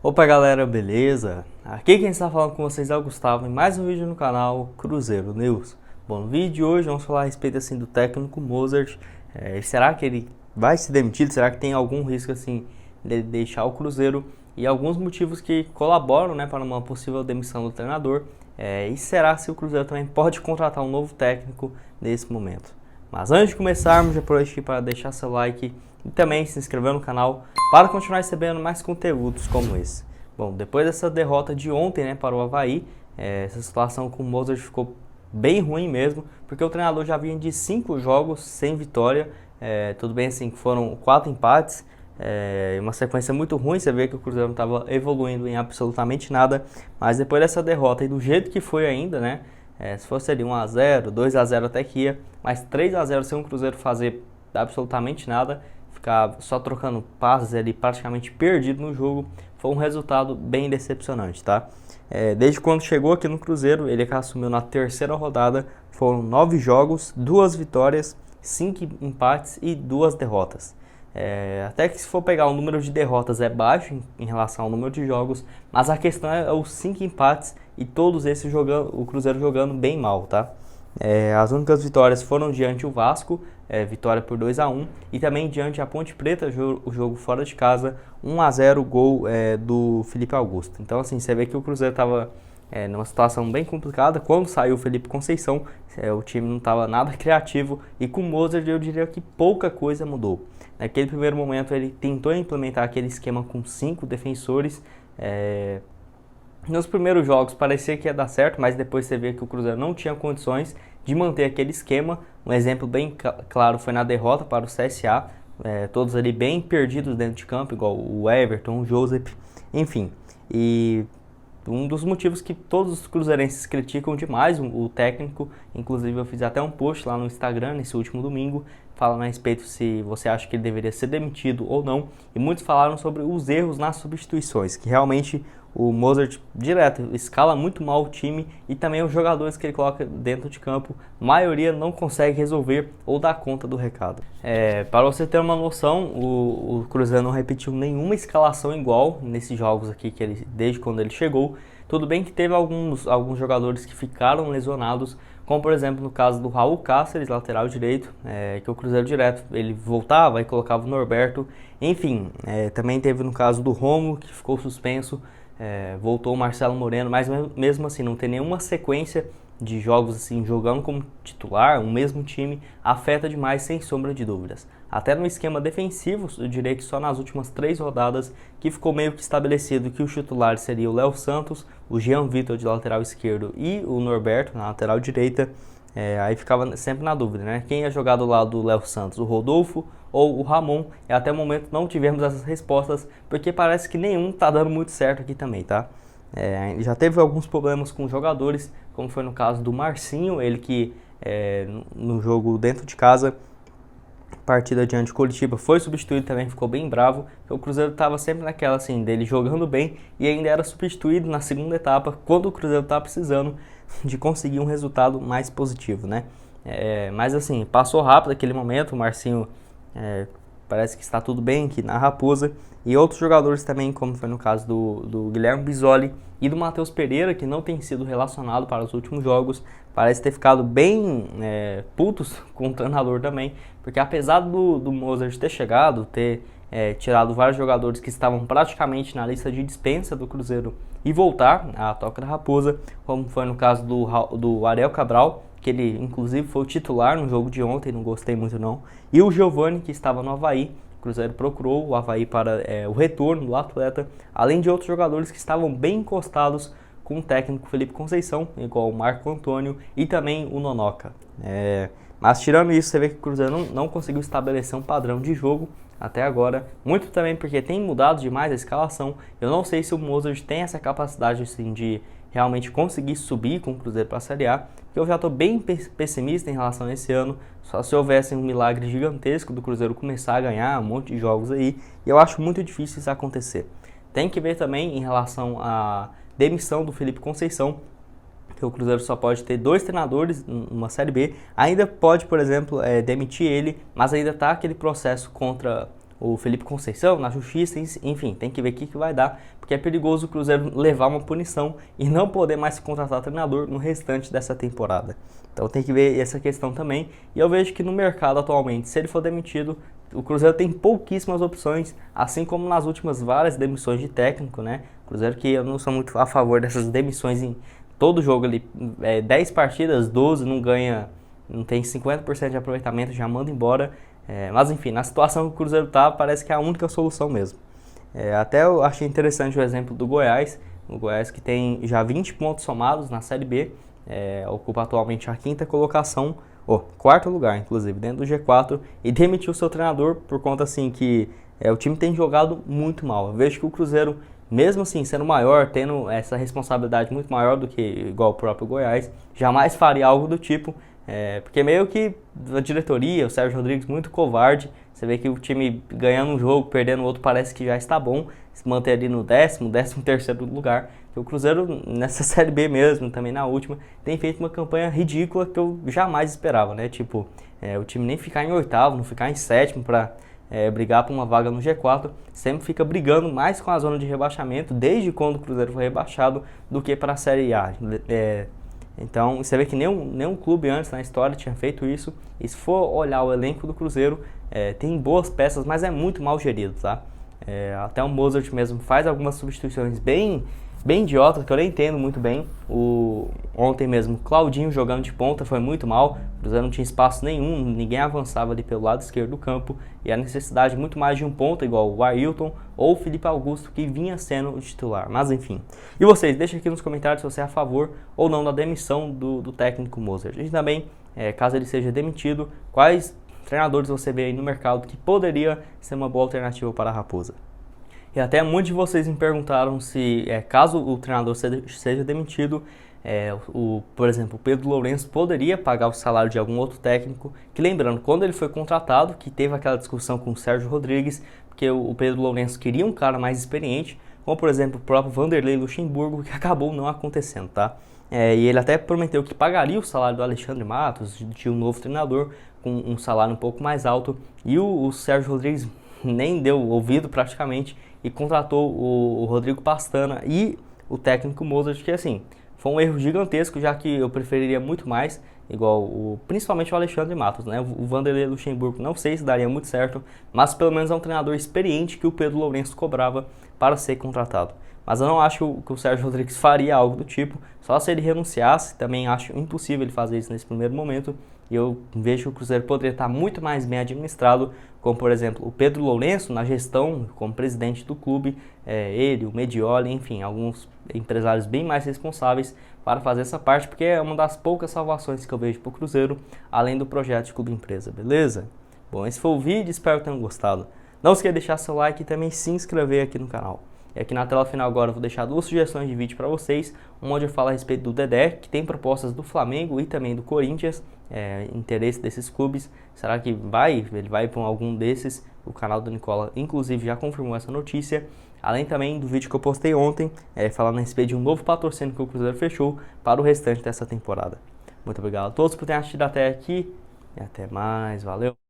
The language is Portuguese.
Opa galera, beleza? Aqui quem está falando com vocês é o Gustavo em mais um vídeo no canal Cruzeiro News. Bom, no vídeo de hoje vamos falar a respeito assim do técnico Mozart. Será que ele vai ser demitido? Será que tem algum risco assim de deixar o Cruzeiro? E alguns motivos que colaboram, né, para uma possível demissão do treinador. E será se o Cruzeiro também pode contratar um novo técnico nesse momento? Mas antes de começarmos, já aproveito aqui para deixar seu like e também se inscrever no canal para continuar recebendo mais conteúdos como esse. Bom, depois dessa derrota de ontem, né, para o Avaí, essa situação com o Mozart ficou bem ruim mesmo, porque o treinador já vinha de 5 jogos sem vitória, tudo bem assim que foram 4 empates, uma sequência muito ruim, você vê que o Cruzeiro não estava evoluindo em absolutamente nada, mas depois dessa derrota e do jeito que foi ainda, né, se fosse ali 1-0, 2-0 até que ia, mas 3-0 sem o Cruzeiro fazer absolutamente nada, ficar só trocando passes ali, praticamente perdido no jogo, foi um resultado bem decepcionante, tá? Desde quando chegou aqui no Cruzeiro, ele assumiu na terceira rodada, foram 9 jogos, 2 vitórias, 5 empates e 2 derrotas. Até que se for pegar o número de derrotas é baixo em relação ao número de jogos, mas a questão é os 5 empates e todos esses jogando, o Cruzeiro jogando bem mal, tá? As únicas vitórias foram diante o Vasco, vitória por 2-1, e também diante a Ponte Preta, o jogo fora de casa, 1-0, gol do Felipe Augusto. Então assim, você vê que o Cruzeiro estava numa situação bem complicada. Quando saiu o Felipe Conceição, o time não estava nada criativo, e com o Mozart eu diria que pouca coisa mudou. Naquele primeiro momento ele tentou implementar aquele esquema com 5 defensores. Nos primeiros jogos parecia que ia dar certo, mas depois você vê que o Cruzeiro não tinha condições de manter aquele esquema. Um exemplo bem claro foi na derrota para o CSA, todos ali bem perdidos dentro de campo, igual o Everton, o Joseph, enfim. E um dos motivos que todos os cruzeirenses criticam demais o técnico, inclusive eu fiz até um post lá no Instagram nesse último domingo, falando a respeito se você acha que ele deveria ser demitido ou não, e muitos falaram sobre os erros nas substituições, que realmente o Mozart direto escala muito mal o time, e também os jogadores que ele coloca dentro de campo, a maioria não consegue resolver ou dar conta do recado. Para você ter uma noção, o Cruzeiro não repetiu nenhuma escalação igual nesses jogos aqui desde quando ele chegou. Tudo bem que teve alguns jogadores que ficaram lesionados, como por exemplo no caso do Raul Cáceres, lateral direito, que o Cruzeiro direto ele voltava e colocava o Norberto. Enfim, também teve no caso do Rômulo, que ficou suspenso, voltou o Marcelo Moreno, mas mesmo assim não tem nenhuma sequência de jogos assim jogando como titular, o mesmo time afeta demais, sem sombra de dúvidas. Até no esquema defensivo, eu diria que só nas últimas 3 rodadas que ficou meio que estabelecido que o titular seria o Léo Santos, o Jean Vitor de lateral esquerdo e o Norberto na lateral direita. Aí ficava sempre na dúvida, né? Quem ia jogar do lado do Léo Santos, o Rodolfo ou o Ramon? E até o momento não tivemos essas respostas, porque parece que nenhum tá dando muito certo aqui também, tá? Já teve alguns problemas com jogadores, como foi no caso do Marcinho, ele que no jogo dentro de casa, partida diante de Coritiba, foi substituído também, ficou bem bravo. O Cruzeiro estava sempre naquela assim, dele jogando bem, e ainda era substituído na segunda etapa, quando o Cruzeiro estava precisando de conseguir um resultado mais positivo, né? Mas assim, passou rápido aquele momento, o Marcinho parece que está tudo bem aqui na Raposa, e outros jogadores também, como foi no caso do Guilherme Bisoli e do Matheus Pereira, que não tem sido relacionado para os últimos jogos, parece ter ficado bem putos com o treinador também, porque apesar do Mozart ter chegado, ter tirado vários jogadores que estavam praticamente na lista de dispensa do Cruzeiro e voltar à Toca da Raposa, como foi no caso do Ariel Cabral, que ele inclusive foi o titular no jogo de ontem, não gostei muito não, e o Giovani, que estava no Avaí. O Cruzeiro procurou o Avaí para o retorno do atleta, além de outros jogadores que estavam bem encostados com o técnico Felipe Conceição, igual o Marco Antônio e também o Nonoca. Mas tirando isso, você vê que o Cruzeiro não conseguiu estabelecer um padrão de jogo até agora, muito também porque tem mudado demais a escalação. Eu não sei se o Mozart tem essa capacidade assim, de realmente conseguir subir com o Cruzeiro para a Série A, porque eu já estou bem pessimista em relação a esse ano. Só se houvesse um milagre gigantesco do Cruzeiro começar a ganhar um monte de jogos aí, e eu acho muito difícil isso acontecer. Tem que ver também em relação à demissão do Felipe Conceição, que o Cruzeiro só pode ter 2 treinadores numa Série B. Ainda pode, por exemplo, demitir ele, mas ainda está aquele processo contra o Felipe Conceição na justiça, enfim, tem que ver o que vai dar, porque é perigoso o Cruzeiro levar uma punição e não poder mais contratar treinador no restante dessa temporada. Então tem que ver essa questão também, e eu vejo que no mercado atualmente, se ele for demitido, o Cruzeiro tem pouquíssimas opções, assim como nas últimas várias demissões de técnico, né? Cruzeiro que eu não sou muito a favor dessas demissões em todo jogo ali, 10 partidas, 12 não ganha, não tem 50% de aproveitamento, já manda embora. Mas enfim, na situação que o Cruzeiro tá, parece que é a única solução mesmo. Até eu achei interessante o exemplo do Goiás, o Goiás que tem já 20 pontos somados na Série B, ocupa atualmente a quinta colocação, quarto lugar, inclusive, dentro do G4, e demitiu seu treinador por conta assim que o time tem jogado muito mal. Eu vejo que o Cruzeiro, mesmo assim sendo maior, tendo essa responsabilidade muito maior do que igual o próprio Goiás, jamais faria algo do tipo, porque meio que a diretoria, o Sérgio Rodrigues, muito covarde. Você vê que o time ganhando um jogo, perdendo o outro, parece que já está bom, se manter ali no 13º lugar. O Cruzeiro, nessa Série B mesmo, também na última, tem feito uma campanha ridícula que eu jamais esperava, né? Tipo, o time nem ficar em oitavo, não ficar em sétimo para brigar por uma vaga no G4, sempre fica brigando mais com a zona de rebaixamento, desde quando o Cruzeiro foi rebaixado, do que para a Série A. Então, você vê que nenhum clube antes na história tinha feito isso. E se for olhar o elenco do Cruzeiro, tem boas peças, mas é muito mal gerido, tá? Até o Mozart mesmo faz algumas substituições bem idiotas, que eu nem entendo muito bem. Ontem mesmo, Claudinho jogando de ponta foi muito mal. O Cruzeiro não tinha espaço nenhum, ninguém avançava ali pelo lado esquerdo do campo. E a necessidade muito mais de um ponta, igual o Ailton ou o Felipe Augusto, que vinha sendo o titular. Mas enfim. E vocês, deixem aqui nos comentários se você é a favor ou não da demissão do técnico Mozart. E também, caso ele seja demitido, quais treinadores você vê aí no mercado que poderia ser uma boa alternativa para a Raposa. E até muitos de vocês me perguntaram se, caso o treinador seja demitido, por exemplo, o Pedro Lourenço poderia pagar o salário de algum outro técnico. Que lembrando, quando ele foi contratado, que teve aquela discussão com o Sérgio Rodrigues, porque o Pedro Lourenço queria um cara mais experiente, como por exemplo o próprio Vanderlei Luxemburgo, que acabou não acontecendo, tá? E ele até prometeu que pagaria o salário do Alexandre Matos, de um novo treinador, com um salário um pouco mais alto, e o Sérgio Rodrigues nem deu ouvido praticamente e contratou o Rodrigo Pastana e o técnico Mozart, que assim, foi um erro gigantesco, já que eu preferiria muito mais, principalmente o Alexandre Matos, né? O Vanderlei Luxemburgo não sei se daria muito certo, mas pelo menos é um treinador experiente que o Pedro Lourenço cobrava para ser contratado. Mas eu não acho que o Sérgio Rodrigues faria algo do tipo, só se ele renunciasse. Também acho impossível ele fazer isso nesse primeiro momento. E eu vejo que o Cruzeiro poderia estar muito mais bem administrado, como por exemplo o Pedro Lourenço na gestão, como presidente do clube, ele, o Medioli, enfim, alguns empresários bem mais responsáveis para fazer essa parte, porque é uma das poucas salvações que eu vejo para o Cruzeiro, além do projeto de clube empresa, beleza? Bom, esse foi o vídeo, espero que tenham gostado. Não esqueça de deixar seu like e também se inscrever aqui no canal. E aqui na tela final agora eu vou deixar 2 sugestões de vídeo para vocês, onde eu falo a respeito do Dedé, que tem propostas do Flamengo e também do Corinthians, interesse desses clubes. Será que ele vai para algum desses? O canal do Nicola inclusive já confirmou essa notícia, além também do vídeo que eu postei ontem, falando a respeito de um novo patrocínio que o Cruzeiro fechou para o restante dessa temporada. Muito obrigado a todos por terem assistido até aqui e até mais, valeu!